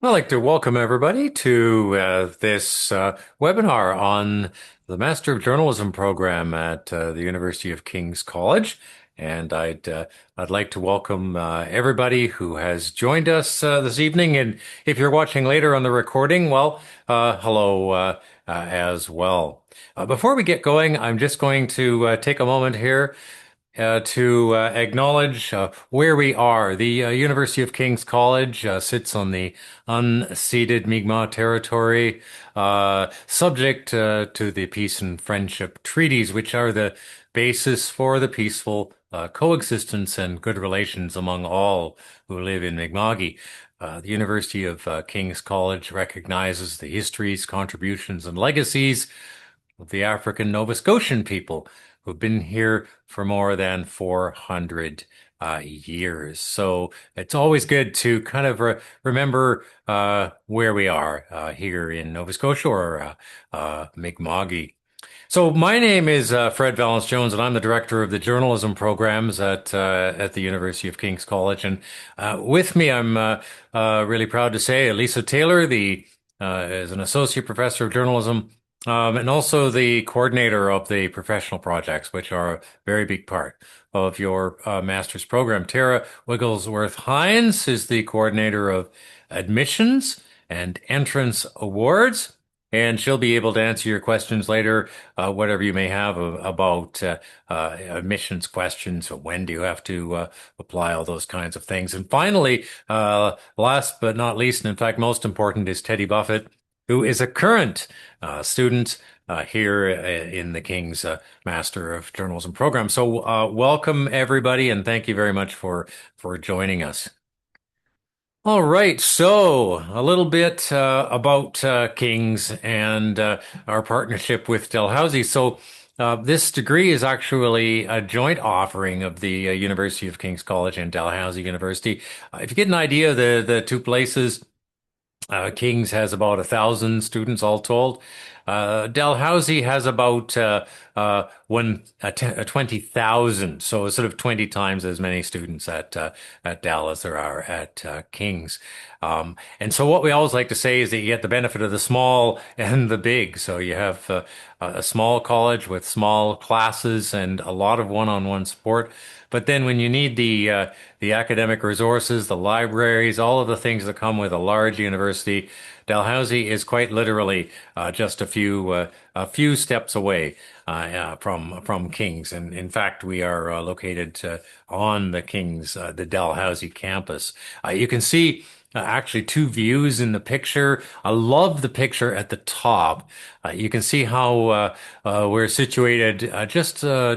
I'd like to welcome everybody to this webinar on the Master of Journalism program at the University of King's College. And I'd like to welcome everybody who has joined us this evening. And if you're watching later on the recording, well, hello as well. Before we get going, I'm just going to take a moment here to acknowledge where we are. The University of King's College sits on the unceded Mi'kmaq territory, subject to the peace and friendship treaties, which are the basis for the peaceful coexistence and good relations among all who live in Mi'kma'ki. The University of King's College recognizes the histories, contributions, and legacies of the African Nova Scotian people who've been here for more than 400 years. So it's always good to kind of remember where we are here in Nova Scotia or Mi'kma'ki. So my name is Fred Valence Jones, and I'm the director of the journalism programs at the University of King's College. And with me, I'm really proud to say, Lisa Taylor, the is an associate professor of journalism and also the coordinator of the professional projects, which are a very big part of your master's program. Tara Wigglesworth Hines is the coordinator of admissions and entrance awards, and she'll be able to answer your questions later, whatever you may have about admissions questions. So when do you have to apply, all those kinds of things. And finally, last but not least, and in fact most important, is Teddy Buffett, who is a current student here in the King's Master of Journalism program. So welcome everybody, and thank you very much for joining us. All right, so a little bit about King's and our partnership with Dalhousie. So this degree is actually a joint offering of the University of King's College and Dalhousie University. If you get an idea, the two places, King's has about 1,000 students all told. Dalhousie has about 20,000, so sort of 20 times as many students at Dal as there are at King's. And so what we always like to say is that you get the benefit of the small and the big. So you have a small college with small classes and a lot of one-on-one support. But then when you need the academic resources, the libraries, all of the things that come with a large university, Dalhousie is quite literally just a few steps away from King's. And in fact, we are located on the King's, the Dalhousie campus. You can see actually two views in the picture. I love the picture at the top. You can see how we're situated just to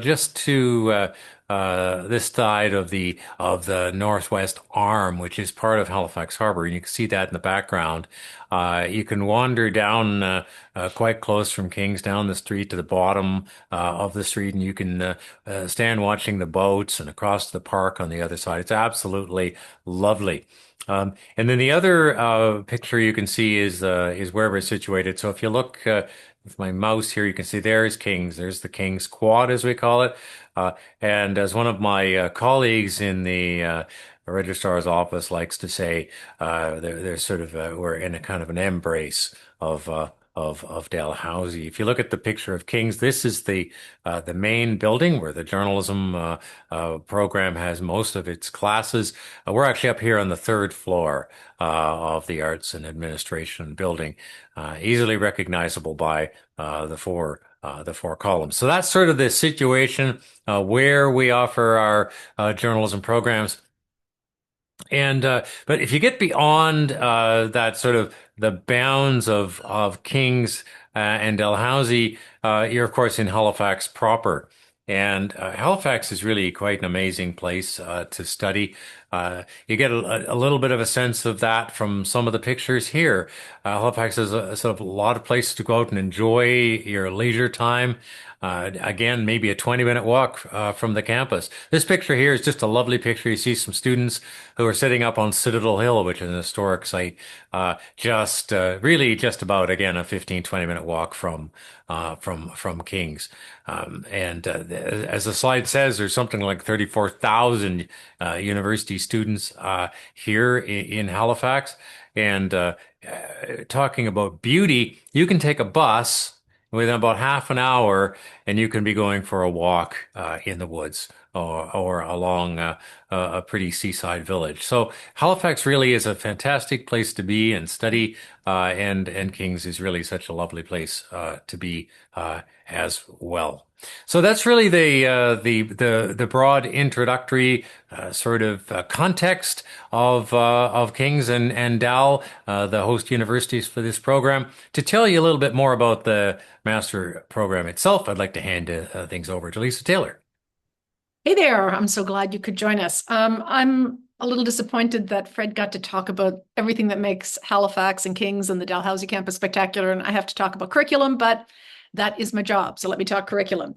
this side of the northwest arm, which is part of Halifax Harbor, and you can see that in the background. You can wander down quite close from King's down the street to the bottom of the street, and you can stand watching the boats and across the park on the other side. It's absolutely lovely. And then the other picture you can see is where we're situated. So if you look with my mouse here, you can see there's King's. There's the King's Quad, as we call it. And as one of my colleagues in the registrar's office likes to say, there's sort of we're in a kind of an embrace of Dalhousie. If you look at the picture of King's, this is the main building where the journalism program has most of its classes. We're actually up here on the third floor of the Arts and Administration building, easily recognizable by the four columns. So that's sort of the situation where we offer our journalism programs. And but if you get beyond that sort of the bounds of King's and Dalhousie, you're of course in Halifax proper. And Halifax is really quite an amazing place to study. You get a little bit of a sense of that from some of the pictures here. Halifax is a sort of a lot of places to go out and enjoy your leisure time. Again, maybe a 20-minute walk from the campus. This picture here is just a lovely picture. You see some students who are sitting up on Citadel Hill, which is an historic site, just really just about, again, a 15, 20-minute walk from King's. And as the slide says, there's something like 34,000 university students here in Halifax. And talking about beauty, you can take a bus within about half an hour, and you can be going for a walk in the woods or along a pretty seaside village. So Halifax really is a fantastic place to be and study, and Kings is really such a lovely place to be as well. So that's really the broad introductory sort of context of Kings and Dal, the host universities for this program. To tell you a little bit more about the master program itself, I'd like to hand things over to Lisa Taylor. Hey there, I'm so glad you could join us. I'm a little disappointed that Fred got to talk about everything that makes Halifax and Kings and the Dalhousie campus spectacular, and I have to talk about curriculum, but that is my job, so let me talk curriculum.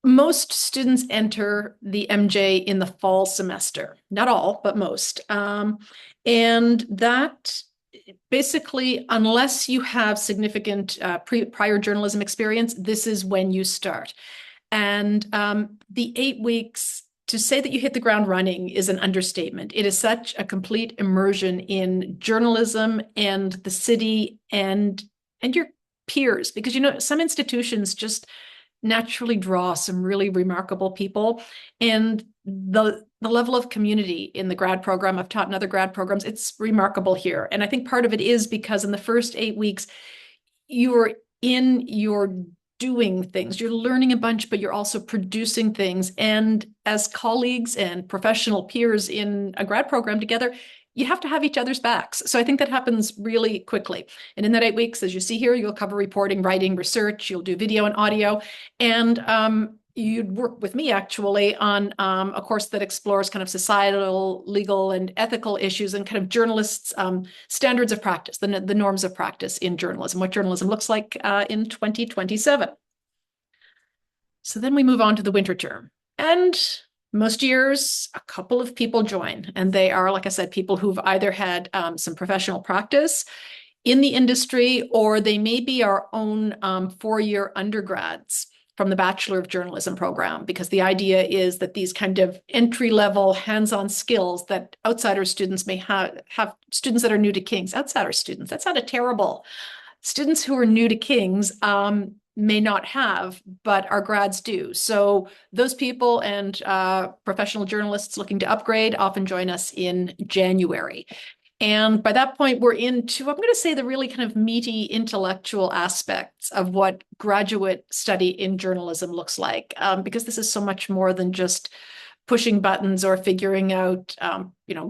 Most students enter the MJ in the fall semester. Not all, but most. And that basically, unless you have significant prior journalism experience, this is when you start. And the 8 weeks, to say that you hit the ground running is an understatement. It is such a complete immersion in journalism and the city and your peers, because some institutions just naturally draw some really remarkable people, and the level of community in the grad program, I've taught in other grad programs, it's remarkable here. And I think part of it is because in the first 8 weeks, you're doing things, you're learning a bunch, but you're also producing things. And as colleagues and professional peers in a grad program together, you have to have each other's backs. So I think that happens really quickly. And in that 8 weeks, as you see here, you'll cover reporting, writing, research, you'll do video and audio. And you'd work with me actually on a course that explores kind of societal, legal, and ethical issues and kind of journalists' standards of practice, the norms of practice in journalism, what journalism looks like in 2027. So then we move on to the winter term. And most years, a couple of people join, and they are, like I said, people who've either had some professional practice in the industry, or they may be our own 4-year undergrads from the Bachelor of Journalism program, because the idea is that these kind of entry-level hands-on skills that outsider students may have students that are new to King's, outsider students, that sounded terrible. Students who are new to King's may not have, but our grads do. So those people and professional journalists looking to upgrade often join us in January. And by that point, we're into, I'm going to say, the really kind of meaty intellectual aspects of what graduate study in journalism looks like, because this is so much more than just pushing buttons or figuring out,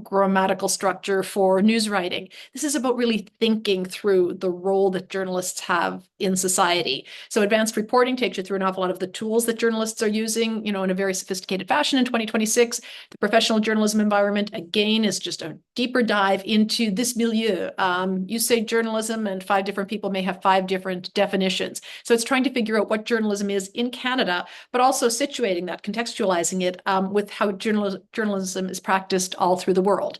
grammatical structure for news writing. This is about really thinking through the role that journalists have in society. So advanced reporting takes you through an awful lot of the tools that journalists are using, in a very sophisticated fashion in 2026. The professional journalism environment, again, is just a deeper dive into this milieu. You say journalism, and 5 different people may have 5 different definitions. So it's trying to figure out what journalism is in Canada, but also situating that, contextualizing it with how journalism is practiced all through the world.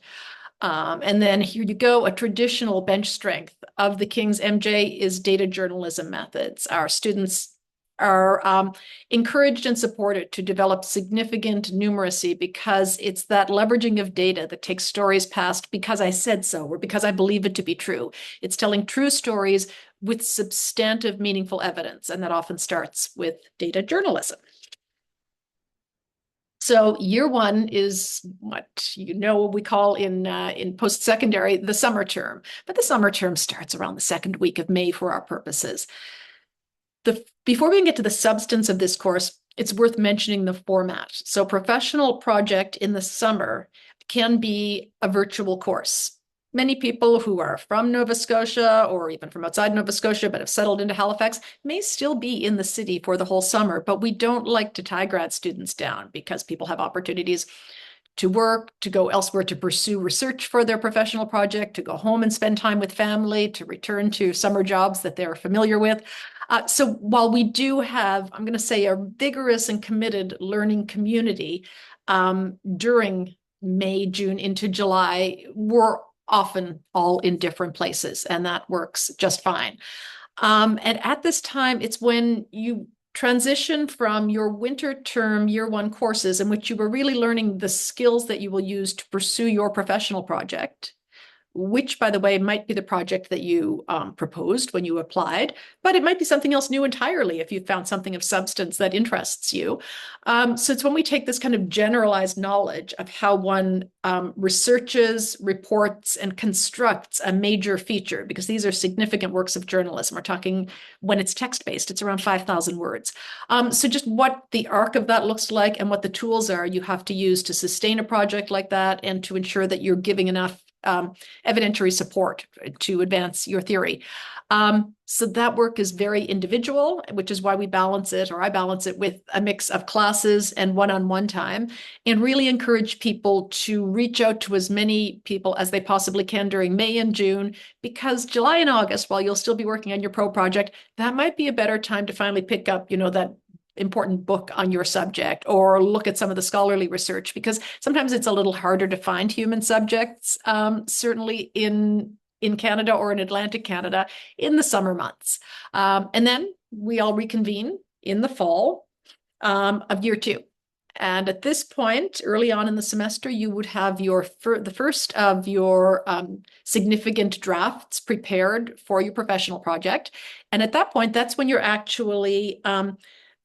And then here you go, a traditional bench strength of the King's MJ is data journalism methods. Our students are encouraged and supported to develop significant numeracy, because it's that leveraging of data that takes stories past because I said so or because I believe it to be true. It's telling true stories with substantive, meaningful evidence, and that often starts with data journalism. So year 1 is what we call in post-secondary the summer term, but the summer term starts around the second week of May for our purposes. Before we can get to the substance of this course, it's worth mentioning the format. So professional project in the summer can be a virtual course. Many people who are from Nova Scotia or even from outside Nova Scotia but have settled into Halifax may still be in the city for the whole summer, but we don't like to tie grad students down because people have opportunities to work, to go elsewhere to pursue research for their professional project, to go home and spend time with family, to return to summer jobs that they're familiar with. So while we do have, I'm going to say, a vigorous and committed learning community during May, June into July, we're often all in different places, and that works just fine. And at this time, it's when you transition from your winter term year one courses in which you were really learning the skills that you will use to pursue your professional project, which, by the way, might be the project that you proposed when you applied, but it might be something else new entirely if you found something of substance that interests you. So it's when we take this kind of generalized knowledge of how one researches, reports, and constructs a major feature, because these are significant works of journalism. We're talking, when it's text-based, it's around 5,000 words. So just what the arc of that looks like and what the tools are you have to use to sustain a project like that and to ensure that you're giving enough evidentiary support to advance your theory. So that work is very individual, which is why we balance it, or I balance it with a mix of classes and one-on-one time, and really encourage people to reach out to as many people as they possibly can during May and June, because July and August, while you'll still be working on your pro project, that might be a better time to finally pick up, that important book on your subject or look at some of the scholarly research, because sometimes it's a little harder to find human subjects, certainly in Canada or in Atlantic Canada in the summer months. And then we all reconvene in the fall of year two. And at this point, early on in the semester, you would have the first of your significant drafts prepared for your professional project. And at that point, that's when you're actually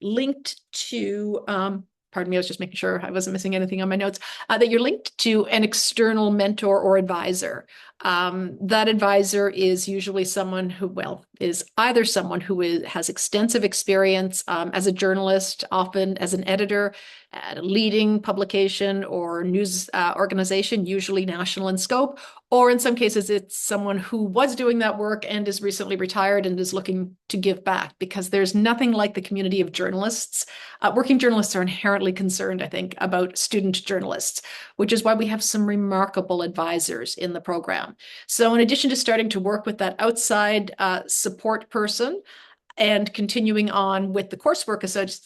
linked to, pardon me, I was just making sure I wasn't missing anything on my notes, that you're linked to an external mentor or advisor. That advisor is usually someone who, is either someone who has extensive experience as a journalist, often as an editor at a leading publication or news organization, usually national in scope, or in some cases, it's someone who was doing that work and is recently retired and is looking to give back, because there's nothing like the community of journalists. Working journalists are inherently concerned, I think, about student journalists, which is why we have some remarkable advisors in the program. So in addition to starting to work with that outside support person and continuing on with the coursework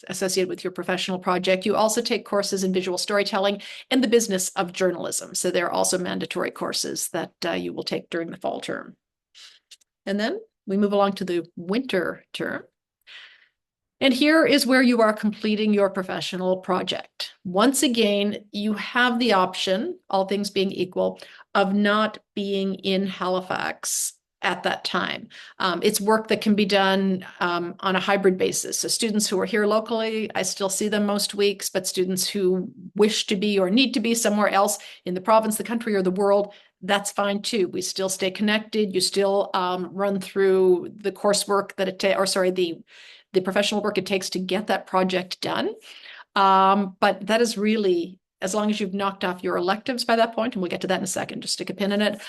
associated with your professional project, you also take courses in visual storytelling and the business of journalism. So there are also mandatory courses that you will take during the fall term. And then we move along to the winter term. And here is where you are completing your professional project. Once again, you have the option, all things being equal, of not being in Halifax at that time. It's work that can be done on a hybrid basis. So students who are here locally, I still see them most weeks, but students who wish to be or need to be somewhere else in the province, the country, or the world, that's fine too. We still stay connected. You still run through the coursework that the professional work it takes to get that project done. But that is really, as long as you've knocked off your electives by that point, and we'll get to that in a second, just stick a pin in it.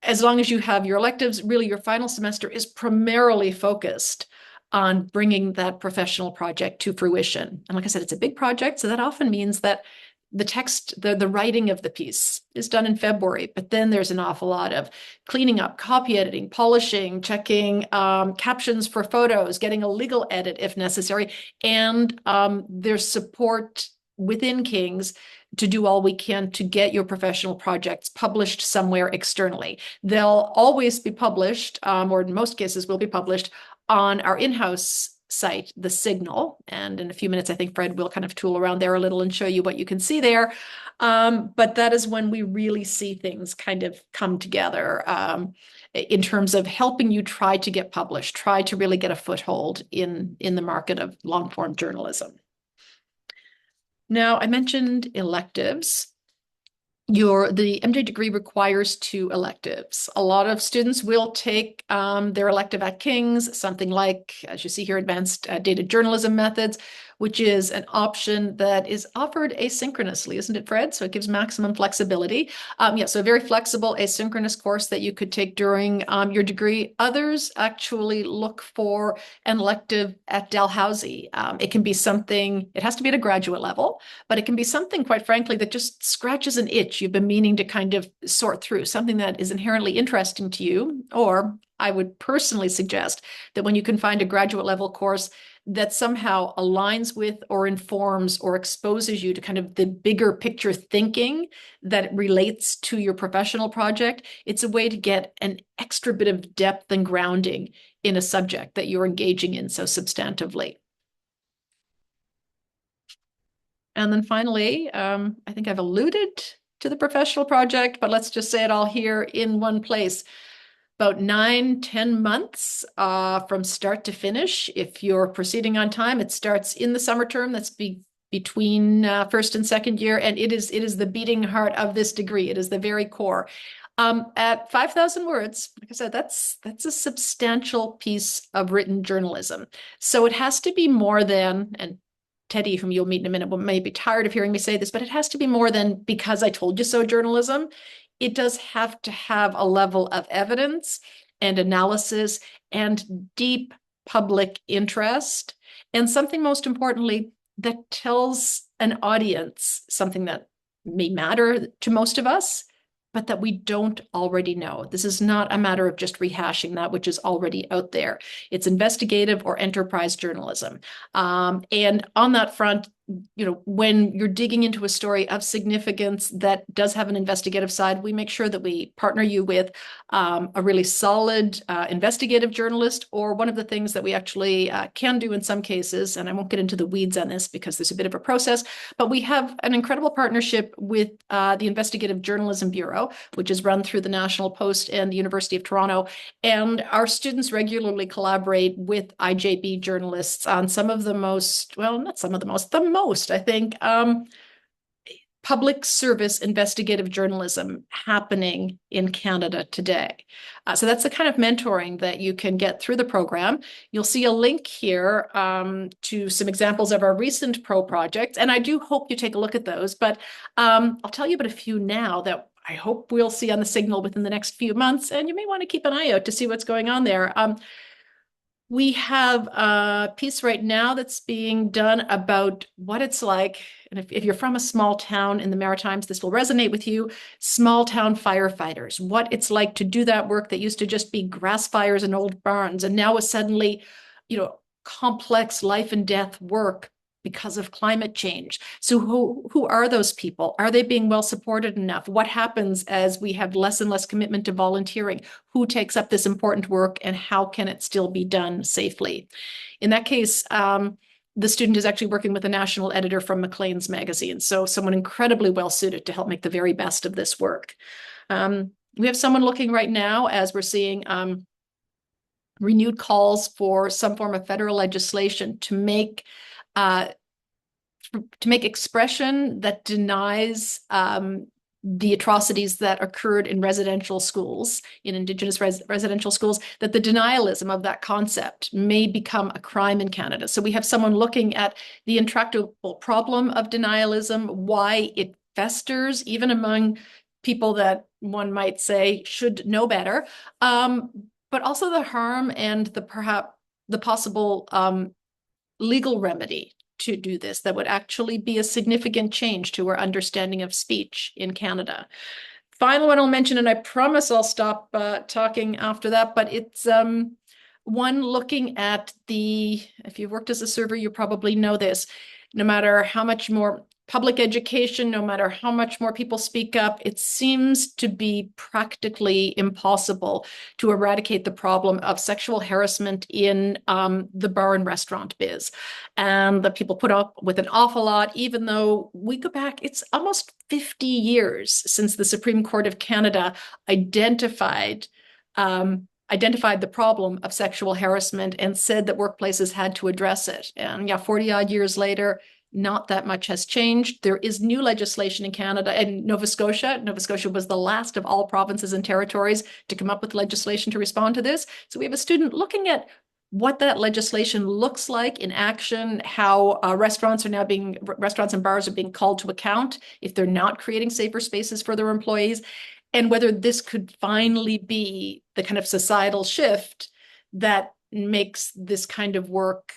As long as you have your electives, really your final semester is primarily focused on bringing that professional project to fruition. And like I said, it's a big project, so that often means that the text, the writing of the piece is done in February, but then there's an awful lot of cleaning up, copy editing, polishing, checking captions for photos, getting a legal edit if necessary, and there's support within King's to do all we can to get your professional projects published somewhere externally. They'll always be published, or in most cases will be published on our in-house site, The Signal. And in a few minutes, I think Fred will kind of tool around there a little and show you what you can see there. But that is when we really see things kind of come together in terms of helping you try to get published, try to really get a foothold in the market of long-form journalism. Now, I mentioned electives. The MJ degree requires 2 electives. A lot of students will take their elective at King's, something like, as you see here, Advanced Data Journalism Methods, which is an option that is offered asynchronously, isn't it, Fred? So it gives maximum flexibility. So a very flexible asynchronous course that you could take during your degree. Others actually look for an elective at Dalhousie. It can be something, it has to be at a graduate level, but it can be something, quite frankly, that just scratches an itch you've been meaning to kind of sort through, something that is inherently interesting to you, or I would personally suggest that when you can find a graduate level course that somehow aligns with or informs or exposes you to kind of the bigger picture thinking that relates to your professional project, it's a way to get an extra bit of depth and grounding in a subject that you're engaging in so substantively. And then finally, I think I've alluded to the professional project, but let's just say it all here in one place. About 9-10 months from start to finish. If you're proceeding on time, it starts in the summer term. That's between first and second year, and it is the beating heart of this degree. It is the very core. At 5,000 words, like I said, that's a substantial piece of written journalism. So it has to be more than, and Teddy, whom you'll meet in a minute, may be tired of hearing me say this, but it has to be more than because I told you so journalism. It does have to have a level of evidence and analysis and deep public interest, and something most importantly that tells an audience something that may matter to most of us, but that we don't already know. This is not a matter of just rehashing that which is already out there. It's investigative or enterprise journalism. And on that front, when you're digging into a story of significance that does have an investigative side, we make sure that we partner you with a really solid investigative journalist, or one of the things that we actually can do in some cases, and I won't get into the weeds on this because there's a bit of a process, but we have an incredible partnership with the Investigative Journalism Bureau, which is run through the National Post and the University of Toronto. And our students regularly collaborate with IJB journalists on some of the most, well, not some of the most, I think, public service investigative journalism happening in Canada today. So that's the kind of mentoring that you can get through the program. You'll see a link here to some examples of our recent pro projects, and I do hope you take a look at those, but I'll tell you about a few now that I hope we'll see on the Signal within the next few months, and you may want to keep an eye out to see what's going on there. We have a piece right now that's being done about what it's like, and if you're from a small town in the Maritimes, this will resonate with you, small town firefighters, what it's like to do that work that used to just be grass fires and old barns, and now is suddenly, complex life and death work because of climate change. So who are those people? Are they being well supported enough? What happens as we have less and less commitment to volunteering? Who takes up this important work, and how can it still be done safely? In that case, the student is actually working with a national editor from Maclean's magazine, so someone incredibly well suited to help make the very best of this work. We have someone looking right now, as we're seeing renewed calls for some form of federal legislation to make expression that denies the atrocities that occurred in residential schools, in Indigenous residential schools, that the denialism of that concept may become a crime in Canada. So we have someone looking at the intractable problem of denialism, why it festers even among people that one might say should know better, but also the harm and the possible legal remedy to do this that would actually be a significant change to our understanding of speech in Canada. Final one I'll mention, and I promise I'll stop talking after that, but it's one looking at if you've worked as a server, you probably know this, no matter how much more public education, no matter how much more people speak up, it seems to be practically impossible to eradicate the problem of sexual harassment in the bar and restaurant biz. And that people put up with an awful lot, even though we go back, it's almost 50 years since the Supreme Court of Canada identified the problem of sexual harassment and said that workplaces had to address it. And 40 odd years later, not that much has changed. There is new legislation in Canada and Nova Scotia. Nova Scotia was the last of all provinces and territories to come up with legislation to respond to this. So we have a student looking at what that legislation looks like in action, how restaurants and bars are being called to account if they're not creating safer spaces for their employees, and whether this could finally be the kind of societal shift that makes this kind of work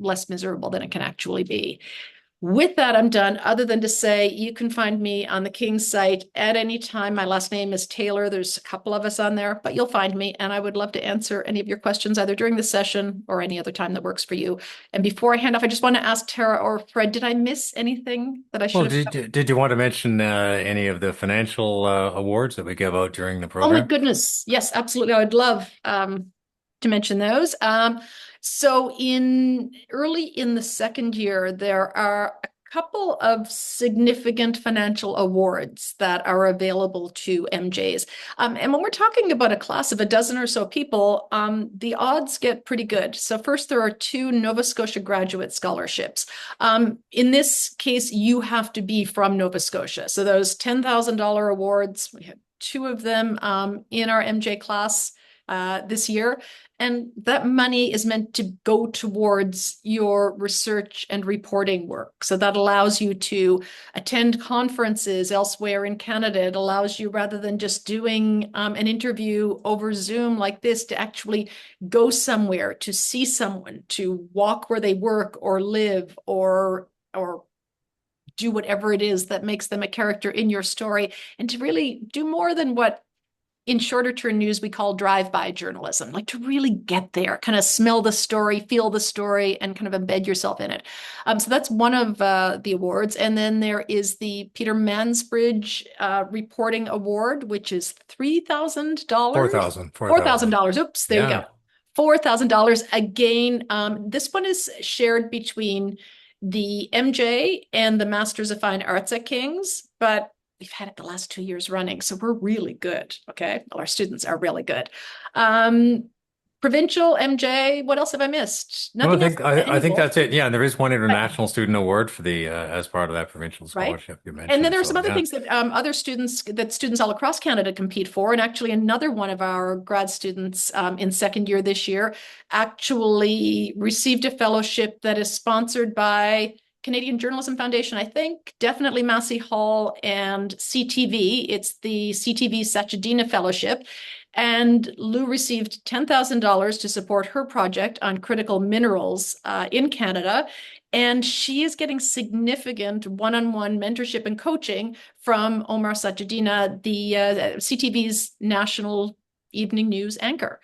less miserable than it can actually be. With that, I'm done, other than to say you can find me on the King's site at any time. My last name is Taylor. There's a couple of us on there, but you'll find me, and I would love to answer any of your questions either during the session or any other time that works for you. And before I hand off, I just want to ask Tara or Fred, did I miss anything that I Well, should have covered? did you want to mention any of the financial awards that we give out during the Oh my program? goodness. Yes, absolutely. I would love to mention those. So in early in the second year, there are a couple of significant financial awards that are available to MJs. And when we're talking about a class of a dozen or so people, the odds get pretty good. So first, there are two Nova Scotia graduate scholarships. In this case, you have to be from Nova Scotia. So those $10,000 awards, we have two of them in our MJ class this year. And that money is meant to go towards your research and reporting work. So that allows you to attend conferences elsewhere in Canada. It allows you, rather than just doing an interview over Zoom like this, to actually go somewhere, to see someone, to walk where they work or live or do whatever it is that makes them a character in your story, and to really do more than what in shorter term news we call drive-by journalism, like to really get there, kind of smell the story, feel the story, and kind of embed yourself in it. So that's one of the awards. And then there is the Peter Mansbridge Reporting Award, which is $3,000. 4,000, 4,000. $4,000. Oops, there you go. Yeah. $4,000. Again, this one is shared between the MJ and the Masters of Fine Arts at King's, but we've had it the last 2 years running, so we're really good. Okay, well, our students are really good. Provincial MJ. What else have I missed? No, Nothing else. I think Annual, that's it. Yeah, and there is one right? international student award for the as part of that provincial Right. scholarship you And then mentioned. there are some So other yeah. things that other students that students all across Canada compete for. And actually, another one of our grad students in second year this year actually received a fellowship that is sponsored by Canadian Journalism Foundation, I think, definitely Massey Hall and CTV. It's the CTV Sachedina Fellowship. And Lou received $10,000 to support her project on critical minerals in Canada. And she is getting significant one-on-one mentorship and coaching from Omar Sachedina, the CTV's national evening news anchor.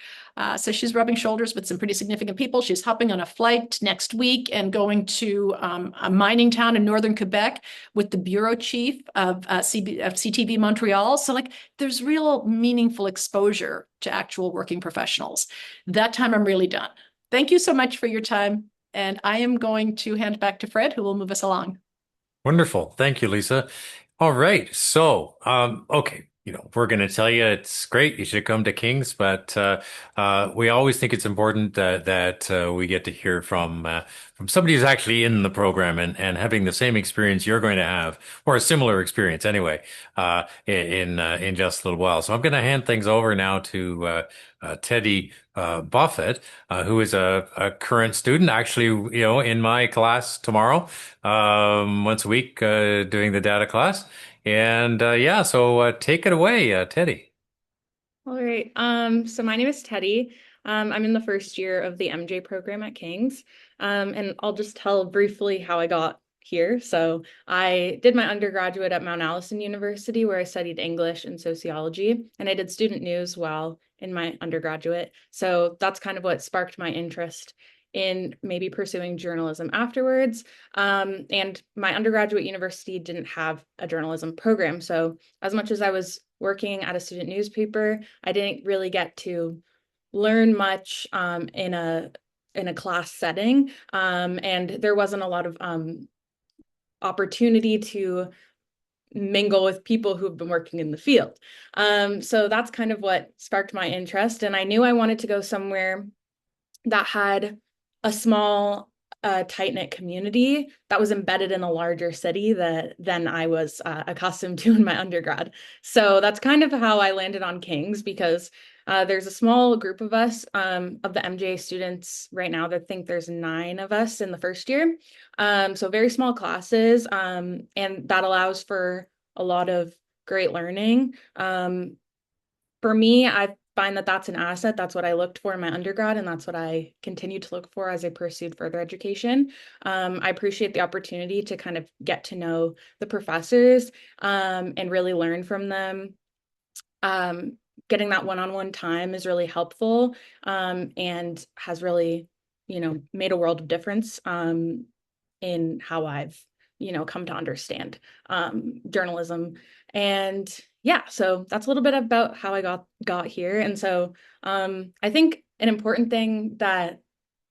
So she's rubbing shoulders with some pretty significant people. She's hopping on a flight next week and going to a mining town in northern Quebec with the bureau chief of CTV Montreal. So like there's real meaningful exposure to actual working professionals. That time I'm really done. Thank you so much for your time. And I am going to hand back to Fred, who will move us along. Wonderful. Thank you, Lisa. All right. So, okay, we're going to tell you it's great. You should come to King's, but we always think it's important that we get to hear from somebody who's actually in the program and having the same experience you're going to have, or a similar experience anyway, in just a little while. So I'm going to hand things over now to Teddy Buffett, who is a current student, actually, in my class tomorrow, once a week, doing the data class. And yeah, so take it away, Teddy. All right. So my name is Teddy. I'm in the first year of the MJ program at King's. And I'll just tell briefly how I got here. So I did my undergraduate at Mount Allison University, where I studied English and sociology, and I did student news while in my undergraduate. So that's kind of what sparked my interest in maybe pursuing journalism afterwards. And my undergraduate university didn't have a journalism program. So as much as I was working at a student newspaper, I didn't really get to learn much in a class setting. And there wasn't a lot of opportunity to mingle with people who've been working in the field. So that's kind of what sparked my interest. And I knew I wanted to go somewhere that had a small, tight-knit community that was embedded in a larger city than I was accustomed to in my undergrad. So that's kind of how I landed on King's, because there's a small group of us, of the MJ students right now. That think there's 9 of us in the first year. So very small classes, and that allows for a lot of great learning. For me, find that that's an asset. That's what I looked for in my undergrad, and that's what I continue to look for as I pursued further education. I appreciate the opportunity to kind of get to know the professors and really learn from them. Getting that one-on-one time is really helpful and has really, made a world of difference in how I've, come to understand journalism. And yeah, so that's a little bit about how I got here. And so I think an important thing that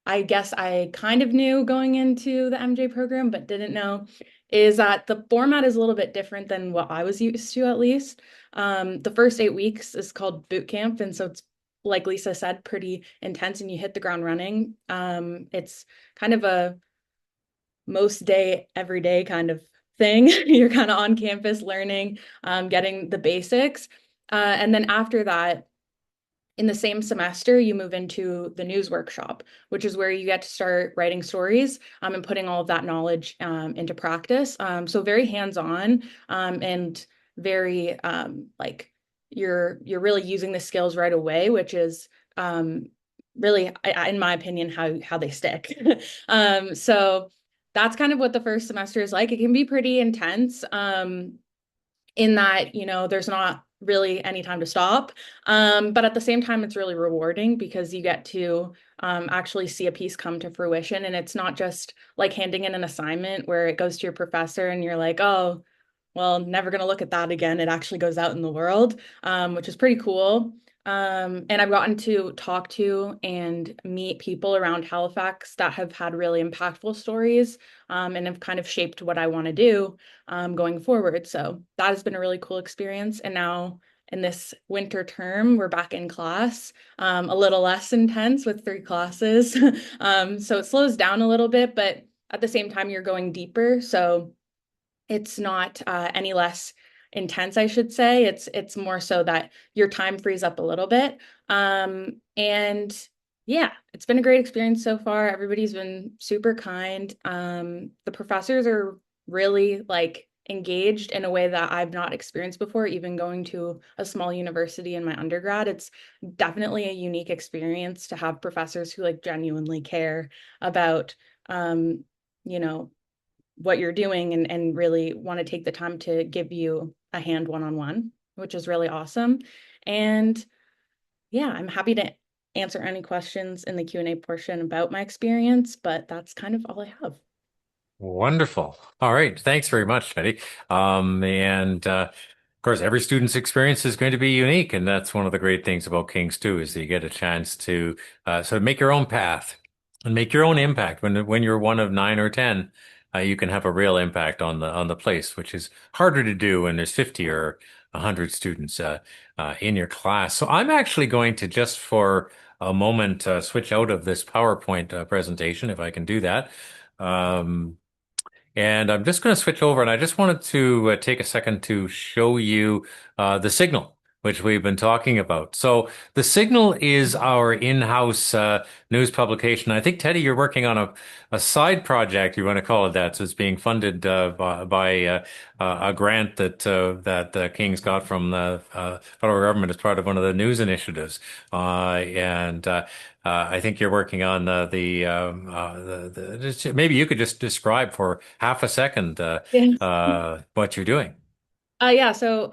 I guess I kind of knew going into the MJ program, but didn't know, is that the format is a little bit different than what I was used to, at least. The first 8 weeks is called boot camp. And so it's, like Lisa said, pretty intense and you hit the ground running. It's kind of a most day, every day kind of thing. You're kind of on campus learning, getting the basics. And then after that, in the same semester, you move into the news workshop, which is where you get to start writing stories and putting all of that knowledge into practice. So very hands-on and very like you're really using the skills right away, which is really, in my opinion, how they stick. So that's kind of what the first semester is like. It can be pretty intense in that, there's not really any time to stop. But at the same time, it's really rewarding because you get to actually see a piece come to fruition. And it's not just like handing in an assignment where it goes to your professor and you're like, oh, well, never going to look at that again. It actually goes out in the world, which is pretty cool. And I've gotten to talk to and meet people around Halifax that have had really impactful stories and have kind of shaped what I want to do going forward. So that has been a really cool experience. And now in this winter term, we're back in class, a little less intense with 3 classes. So it slows down a little bit, but at the same time, you're going deeper. So it's not any less intense, I should say. It's more so that your time frees up a little bit. And yeah, it's been a great experience so far. Everybody's been super kind. The professors are really like engaged in a way that I've not experienced before, even going to a small university in my undergrad. It's definitely a unique experience to have professors who like genuinely care about what you're doing and really want to take the time to give you a hand one-on-one, which is really awesome. And yeah, I'm happy to answer any questions in the Q&A portion about my experience, but that's kind of all I have. Wonderful. All right. Thanks very much, Teddy. Of course, every student's experience is going to be unique, and that's one of the great things about King's too, is that you get a chance to sort of make your own path and make your own impact. When you're one of 9 or 10, you can have a real impact on the place, which is harder to do when there's 50 or 100 students in your class. So I'm actually going to just for a moment switch out of this PowerPoint presentation, if I can do that. And I'm just going to switch over, and I just wanted to take a second to show you the Signal, which we've been talking about. So the Signal is our in-house news publication. I think, Teddy, you're working on a side project, you want to call it that. So it's being funded by a grant that King's got from the federal government as part of one of the news initiatives. I think you're working on maybe you could just describe for half a second Yes. what you're doing. Yeah, so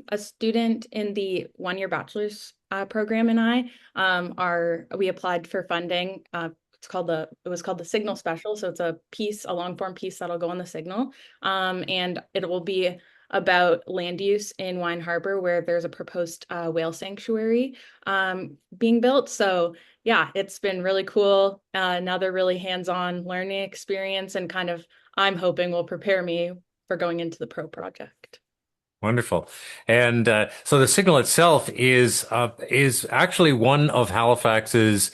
a student in the one-year bachelor's program and I we applied for funding. It was called the Signal Special. So it's a long form piece that'll go on the Signal. And it will be about land use in Wine Harbor, where there's a proposed whale sanctuary being built. So yeah, it's been really cool. Another really hands-on learning experience, and kind of I'm hoping will prepare me for going into the pro project. Wonderful. So the Signal itself is actually one of Halifax's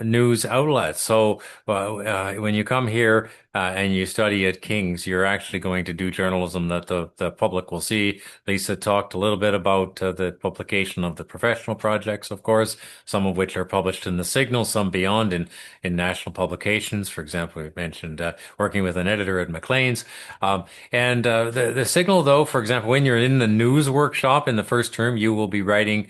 news outlets. So when you come here and you study at King's, you're actually going to do journalism that the public will see. Lisa talked a little bit about the publication of the professional projects, of course, some of which are published in the Signal, some beyond in national publications. For example, we mentioned working with an editor at Maclean's. And the Signal, though, for example, when you're in the news workshop in the first term, you will be writing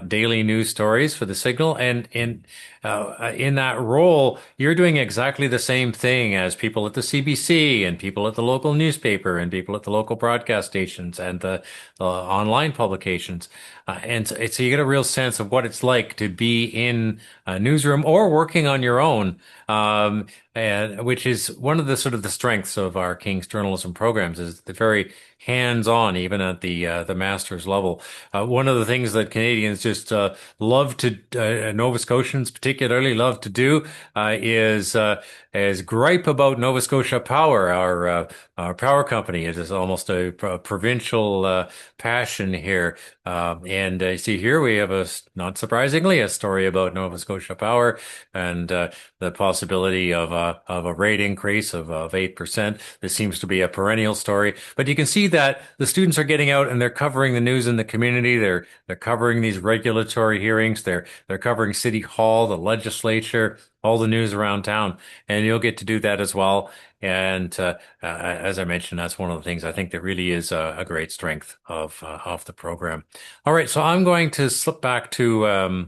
daily news stories for the Signal. And in that role, you're doing exactly the same thing as people at the CBC and people at the local newspaper and people at the local broadcast stations and the online publications. So you get a real sense of what it's like to be in a newsroom or working on your own, and which is one of the sort of the strengths of our King's journalism programs is the very hands-on, even at the master's level. One of the things that Canadians just love to, Nova Scotians particularly love to do, is gripe about Nova Scotia Power, our power company. It is almost a provincial passion here. And see here we have not surprisingly, a story about Nova Scotia Power and the possibility of a rate increase of 8%. This seems to be a perennial story, but you can see that the students are getting out and they're covering the news in the community. They're covering these regulatory hearings. They're covering City Hall, the legislature, all the news around town, and you'll get to do that as well. And as I mentioned, that's one of the things I think that really is a great strength of the program. All right, so I'm going to slip back to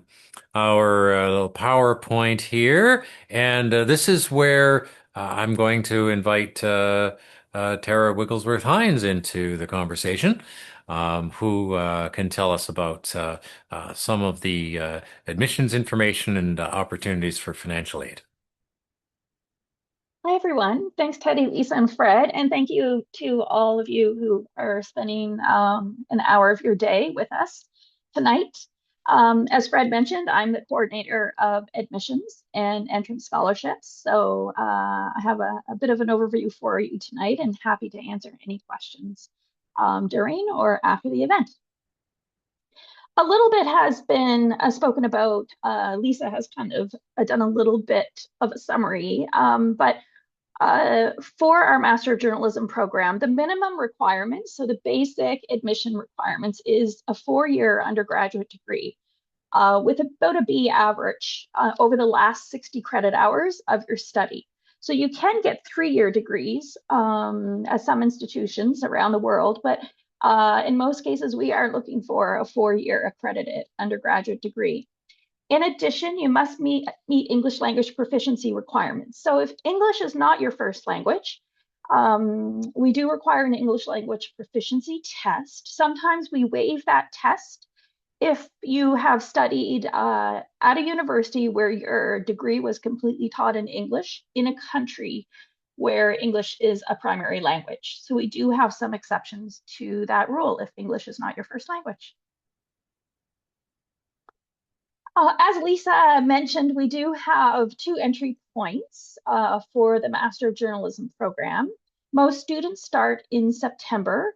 our little PowerPoint here, and this is where I'm going to invite Tara Wigglesworth Hines into the conversation, who can tell us about some of the admissions information and opportunities for financial aid. Hi, everyone. Thanks, Teddy, Lisa, and Fred. And thank you to all of you who are spending an hour of your day with us tonight. As Fred mentioned, I'm the coordinator of admissions and entrance scholarships. So I have a bit of an overview for you tonight and happy to answer any questions during or after the event. A little bit has been spoken about. Lisa has kind of done a little bit of a summary, but for our Master of Journalism program, the minimum requirements, so the basic admission requirements, is a 4-year undergraduate degree with about a B average over the last 60 credit hours of your study. So you can get 3-year degrees at some institutions around the world, but in most cases, we are looking for a 4-year accredited undergraduate degree. In addition, you must meet English language proficiency requirements. So if English is not your first language, we do require an English language proficiency test. Sometimes we waive that test if you have studied at a university where your degree was completely taught in English in a country where English is a primary language. So we do have some exceptions to that rule if English is not your first language. As Lisa mentioned, we do have 2 entry points for the Master of Journalism program. Most students start in September,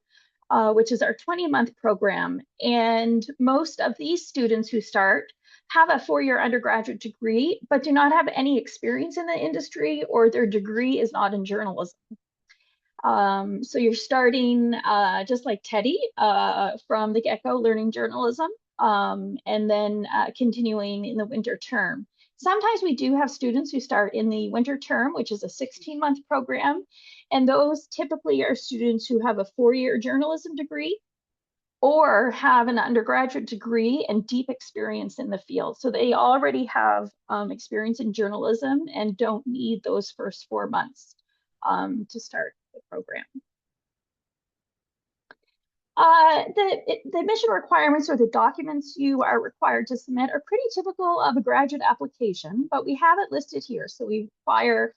which is our 20-month program. And most of these students who start have a 4-year undergraduate degree, but do not have any experience in the industry, or their degree is not in journalism. So you're starting just like Teddy from the get-go learning journalism. And then continuing in the winter term. Sometimes we do have students who start in the winter term, which is a 16-month program. And those typically are students who have a 4-year journalism degree or have an undergraduate degree and deep experience in the field. So they already have experience in journalism and don't need those first 4 months to start the program. The admission requirements or the documents you are required to submit are pretty typical of a graduate application, but we have it listed here. So we require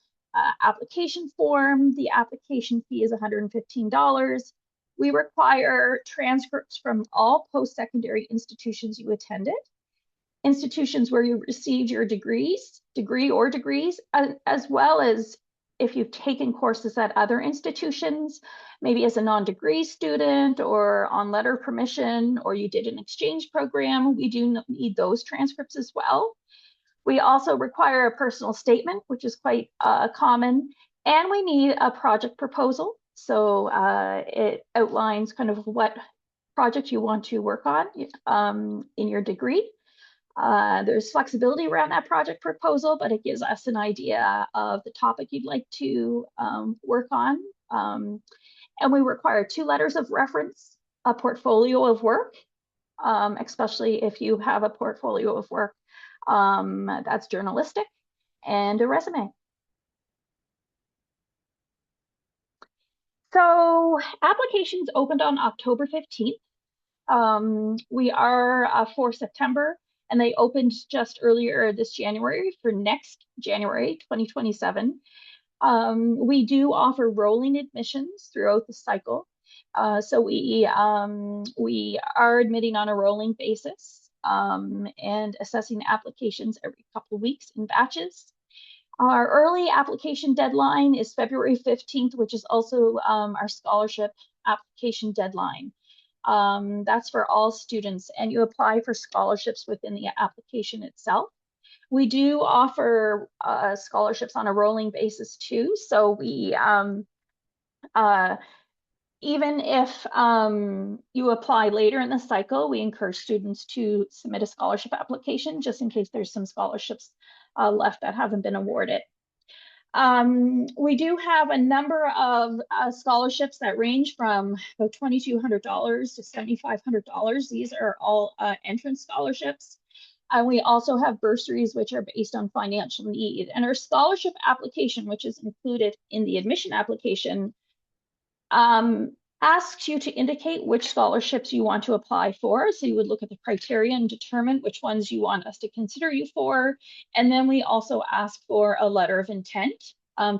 application form. The application fee is $115. We require transcripts from all post-secondary institutions you attended, institutions where you received your degree or degrees, as well as if you've taken courses at other institutions, maybe as a non-degree student or on letter of permission, or you did an exchange program, we do need those transcripts as well. We also require a personal statement, which is quite common, and we need a project proposal. So it outlines kind of what project you want to work on in your degree. There's flexibility around that project proposal, but it gives us an idea of the topic you'd like to work on. And we require 2 letters of reference, a portfolio of work, especially if you have a portfolio of work that's journalistic, and a resume. So applications opened on October 15th. We are for September, and they opened just earlier this January for next January 2027. We do offer rolling admissions throughout the cycle. So we are admitting on a rolling basis and assessing applications every couple of weeks in batches. Our early application deadline is February 15th, which is also our scholarship application deadline. That's for all students, and you apply for scholarships within the application itself. We do offer scholarships on a rolling basis too. So we, even if you apply later in the cycle, we encourage students to submit a scholarship application just in case there's some scholarships left that haven't been awarded. We do have a number of scholarships that range from about $2,200 to $7,500. These are all entrance scholarships. And we also have bursaries, which are based on financial need. And our scholarship application, which is included in the admission application, asks you to indicate which scholarships you want to apply for. So you would look at the criteria and determine which ones you want us to consider you for. And then we also ask for a letter of intent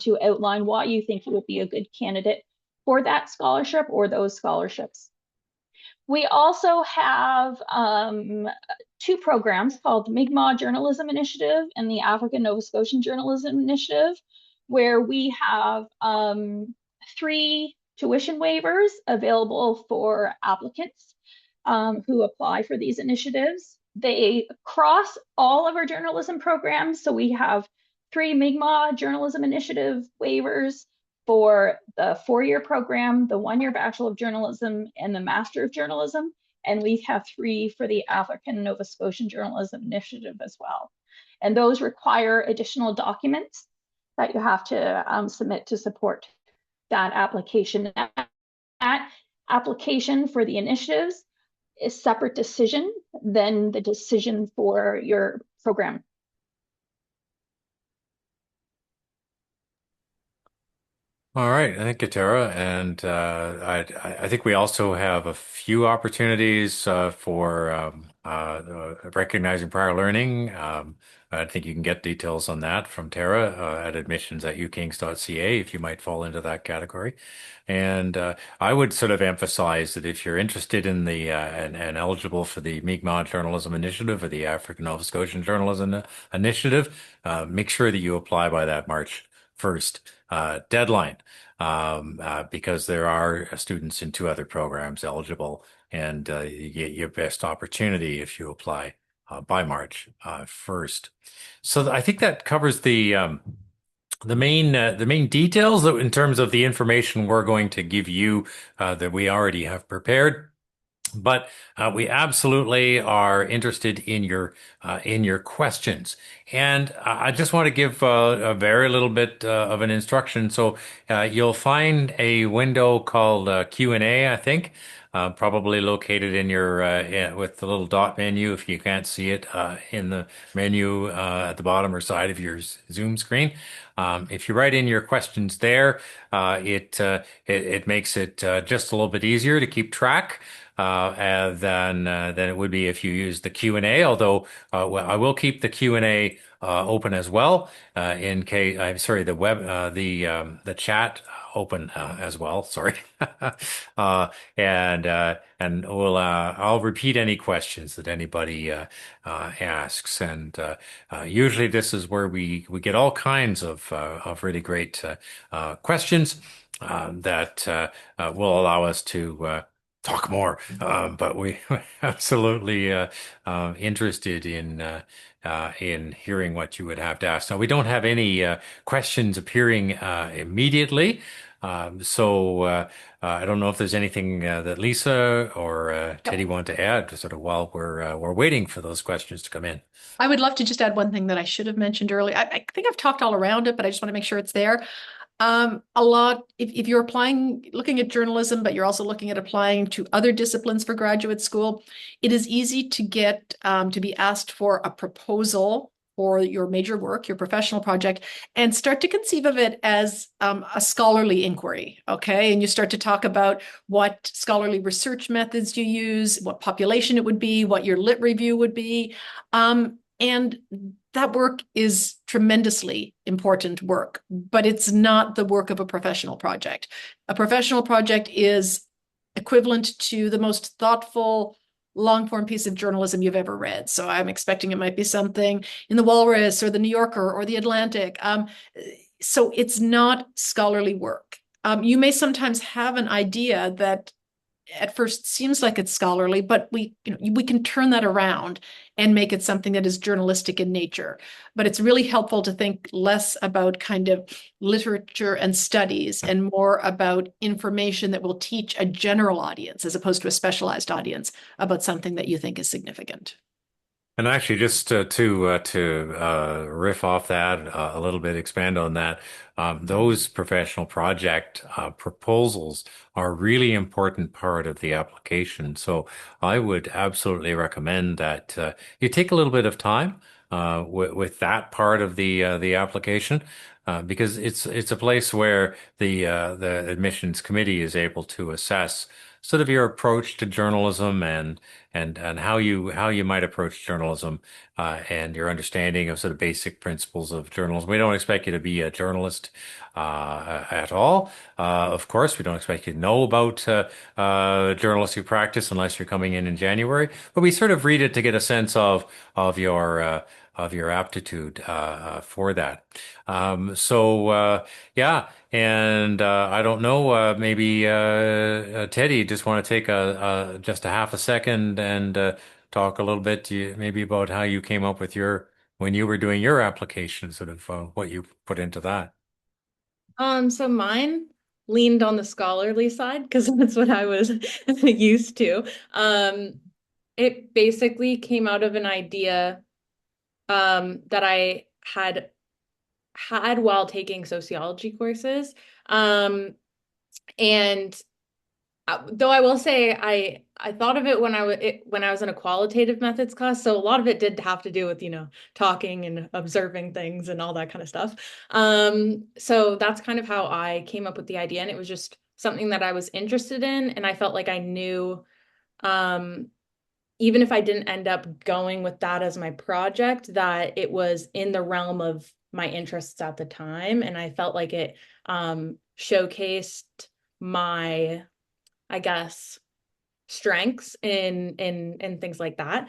to outline why you think you would be a good candidate for that scholarship or those scholarships. We also have 2 programs called the Mi'kmaq Journalism Initiative and the African Nova Scotian Journalism Initiative, where we have 3 tuition waivers available for applicants who apply for these initiatives. They cross all of our journalism programs. So we have 3 Mi'kmaq Journalism Initiative waivers for the 4-year program, the 1-year Bachelor of Journalism, and the Master of Journalism. And we have 3 for the African Nova Scotian Journalism Initiative as well. And those require additional documents that you have to submit to support that application. That application for the initiatives is a separate decision than the decision for your program. All right, thank you, Tara. And I think we also have a few opportunities for recognizing prior learning. I think you can get details on that from Tara at admissions@ukings.ca if you might fall into that category. And I would sort of emphasize that if you're interested in the and eligible for the Mi'kmaq Journalism Initiative or the African Nova Scotian Journalism Initiative, make sure that you apply by that March 1st deadline because there are students in 2 other programs eligible, and you get your best opportunity if you apply by March 1st. So I think that covers the main details in terms of the information we're going to give you that we already have prepared. But we absolutely are interested in your questions, and I just want to give a very little bit of an instruction. So you'll find a window called Q&A, I think, probably located in your with the little dot menu if you can't see it in the menu at the bottom or side of your Zoom screen. If you write in your questions there, it makes it just a little bit easier to keep track than it would be if you use the Q&A. Although I will keep the Q&A open as well in case. I'm sorry, the chat open as well. Sorry, and I'll repeat any questions that anybody asks. And usually this is where we get all kinds of really great questions that will allow us to talk more. But we absolutely interested in hearing what you would have to ask. Now, we don't have any questions appearing immediately. I don't know if there's anything that Lisa or Teddy want to add, sort of while we're waiting for those questions to come in. I would love to just add one thing that I should have mentioned earlier. I think I've talked all around it, but I just want to make sure it's there. A lot, if you're applying, looking at journalism, but you're also looking at applying to other disciplines for graduate school, it is easy to get to be asked for a proposal for your major work, your professional project, and start to conceive of it as a scholarly inquiry. Okay. And you start to talk about what scholarly research methods you use, what population it would be, what your lit review would be. And that work is tremendously important work, but it's not the work of a professional project. A professional project is equivalent to the most thoughtful, long form piece of journalism you've ever read. So I'm expecting it might be something in the Walrus or the New Yorker or the Atlantic. So it's not scholarly work. You may sometimes have an idea that at first seems like it's scholarly, but we can turn that around and make it something that is journalistic in nature. But it's really helpful to think less about kind of literature and studies and more about information that will teach a general audience as opposed to a specialized audience about something that you think is significant. And actually, just to riff off that a little bit, expand on that, those professional project proposals are a really important part of the application. So I would absolutely recommend that you take a little bit of time with that part of the application. Because it's a place where the admissions committee is able to assess sort of your approach to journalism and how you might approach journalism and your understanding of sort of basic principles of journalism. We don't expect you to be a journalist at all. Of course, we don't expect you to know about journalistic practice unless you're coming in January. But we sort of read it to get a sense of your aptitude for that. Yeah, and I don't know, maybe Teddy, just want to take just a half a second and talk a little bit maybe about how you came up with when you were doing your application, sort of what you put into that. So mine leaned on the scholarly side because that's what I was used to. It basically came out of an idea that I had while taking sociology courses. And though I will say I thought of it when I was in a qualitative methods class, so a lot of it did have to do with, talking and observing things and all that kind of stuff. So that's kind of how I came up with the idea, and it was just something that I was interested in, and I felt like I knew, even if I didn't end up going with that as my project, that it was in the realm of my interests at the time, and I felt like it showcased my, I guess, strengths in things like that.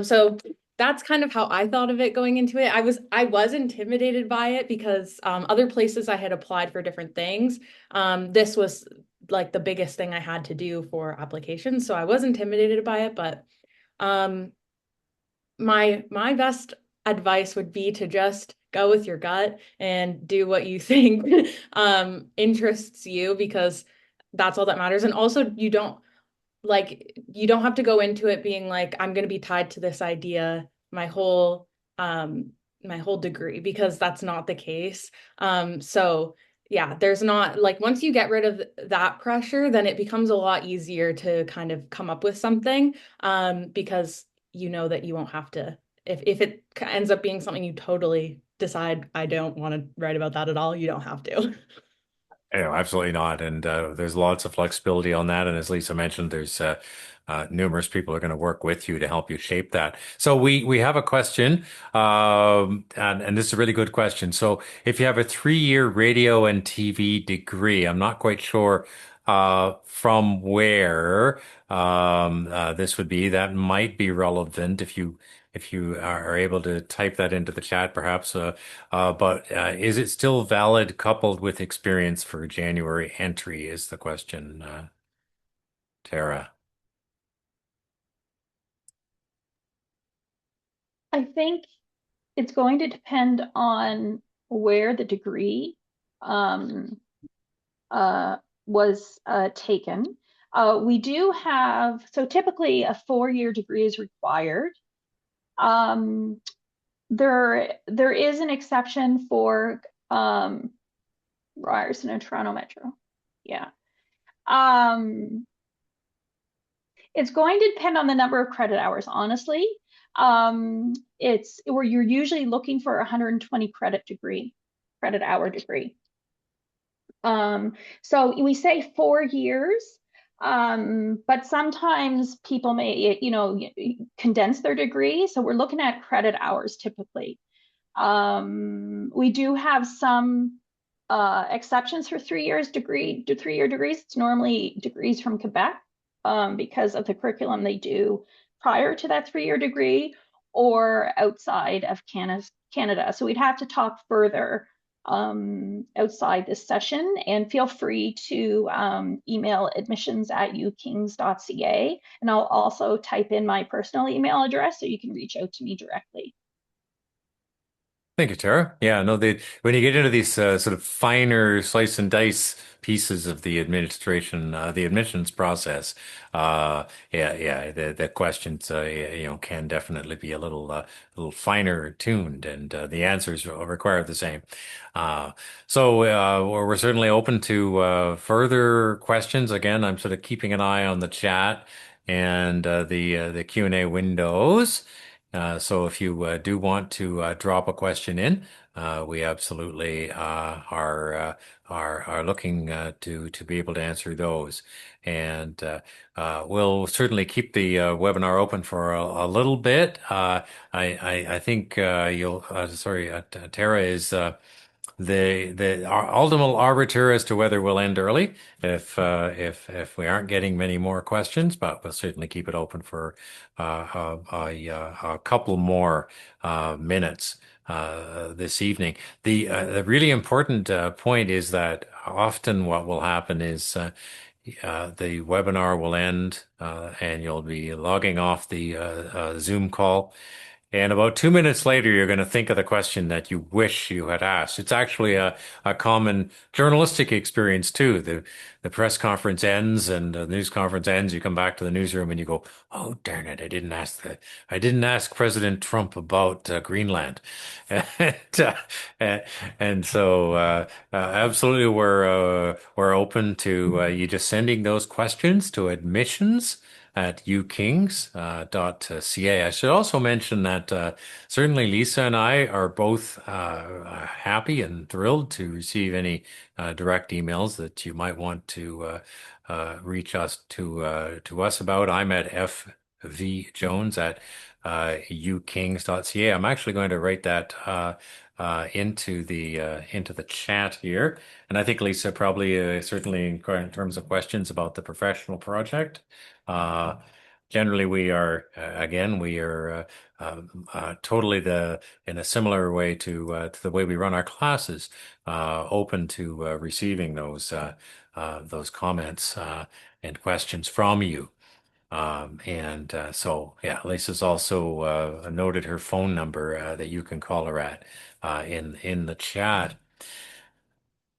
So that's kind of how I thought of it going into it. I was intimidated by it because other places I had applied for different things. This was like the biggest thing I had to do for applications, so I was intimidated by it. But my best advice would be to just go with your gut and do what you think interests you, because that's all that matters. And also, you don't have to go into it being like, I'm going to be tied to this idea my whole degree, because that's not the case. So yeah, there's not, like, once you get rid of that pressure, then it becomes a lot easier to kind of come up with something, because you know that you won't have to, if it ends up being something you totally decide, I don't want to write about that at all, you don't have to. Absolutely not. And there's lots of flexibility on that. And as Lisa mentioned, there's numerous people who are going to work with you to help you shape that. So we have a question, and this is a really good question. So if you have a 3-year radio and TV degree, I'm not quite sure from where this would be. That might be relevant if you are able to type that into the chat, perhaps. But is it still valid coupled with experience for January entry is the question, Tara. I think it's going to depend on where the degree um, uh, was taken. We do have, so typically a 4-year degree is required. Um, there is an exception for Ryerson and Toronto Metro. Yeah. Um, it's going to depend on the number of credit hours, honestly. It's where you're usually looking for a 120 credit hour degree. So we say 4 years, but sometimes people may, condense their degree. So we're looking at credit hours typically. We do have some exceptions for 3-year degrees. It's normally degrees from Quebec because of the curriculum they do prior to that 3-year degree or outside of Canada. So we'd have to talk further outside this session, and feel free to email admissions@ukings.ca, and I'll also type in my personal email address so you can reach out to me directly. Thank you, Tara. Yeah, no, when you get into these sort of finer slice and dice pieces of the the admissions process, yeah, the questions, can definitely be a little finer tuned, and the answers require the same. So we're certainly open to further questions. Again, I'm sort of keeping an eye on the chat and the Q&A windows. So if you do want to drop a question in, we absolutely are looking to be able to answer those, and we'll certainly keep the webinar open for a little bit. I think you'll sorry, Tara is. The ultimate arbiter as to whether we'll end early if we aren't getting many more questions, but we'll certainly keep it open for a couple more minutes this evening. The really important point is that often what will happen is the webinar will end and you'll be logging off the Zoom call. And about 2 minutes later, you're going to think of the question that you wish you had asked. It's actually a common journalistic experience too. The press conference ends and the news conference ends. You come back to the newsroom and you go, "Oh, darn it! I didn't ask President Trump about Greenland." And, and so, absolutely, we're open to you just sending those questions to admissions at ukings.ca. I should also mention that certainly Lisa and I are both happy and thrilled to receive any direct emails that you might want to reach us to us about. I'm at fvjones at ukings.ca. I'm actually going to write that into the chat here, and I think Lisa probably certainly in terms of questions about the professional project. Uh, Generally, we are again we are totally in a similar way to the way we run our classes, open to receiving those comments and questions from you. And so, yeah, Lisa's also noted her phone number that you can call her at in the chat.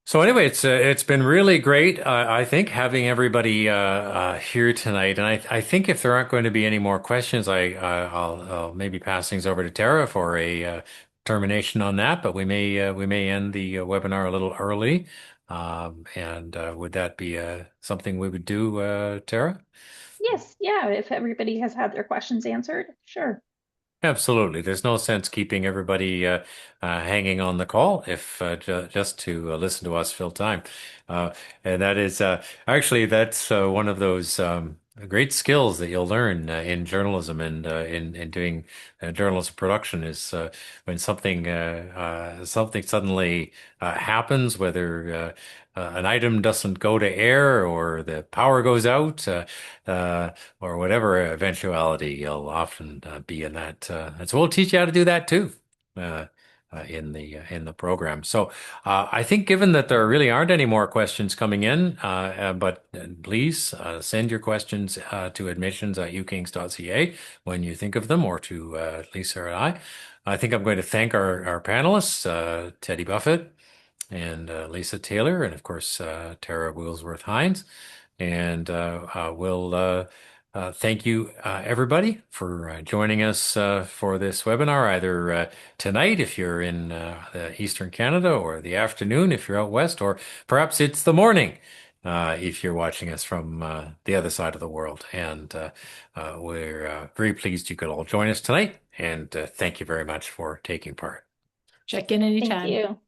So anyway, it's been really great. I think having everybody here tonight, and I think if there aren't going to be any more questions, I'll maybe pass things over to Tara for a termination on that. But we may end the webinar a little early, and would that be something we would do, Tara? Yes, yeah, if everybody has had their questions answered, sure. Absolutely. There's no sense keeping everybody hanging on the call if just to listen to us fill time. And that is actually that's one of those great skills that you'll learn in journalism and in doing journalism production is when something suddenly happens, whether an item doesn't go to air or the power goes out. Or whatever eventuality, you'll often be in that. And so we'll teach you how to do that too. Uh, in the program. So I think, given that there really aren't any more questions coming in, but please send your questions to admissions@ukings.ca when you think of them, or to Lisa or I. I think I'm going to thank our panelists, Teddy Buffett and Lisa Taylor, and of course Tara Wheelsworth Hines. And we'll thank you, everybody, for joining us for this webinar, either tonight if you're in Eastern Canada, or the afternoon if you're out west, or perhaps it's the morning if you're watching us from the other side of the world. And we're very pleased you could all join us tonight. And thank you very much for taking part. Check in Thank anytime. you.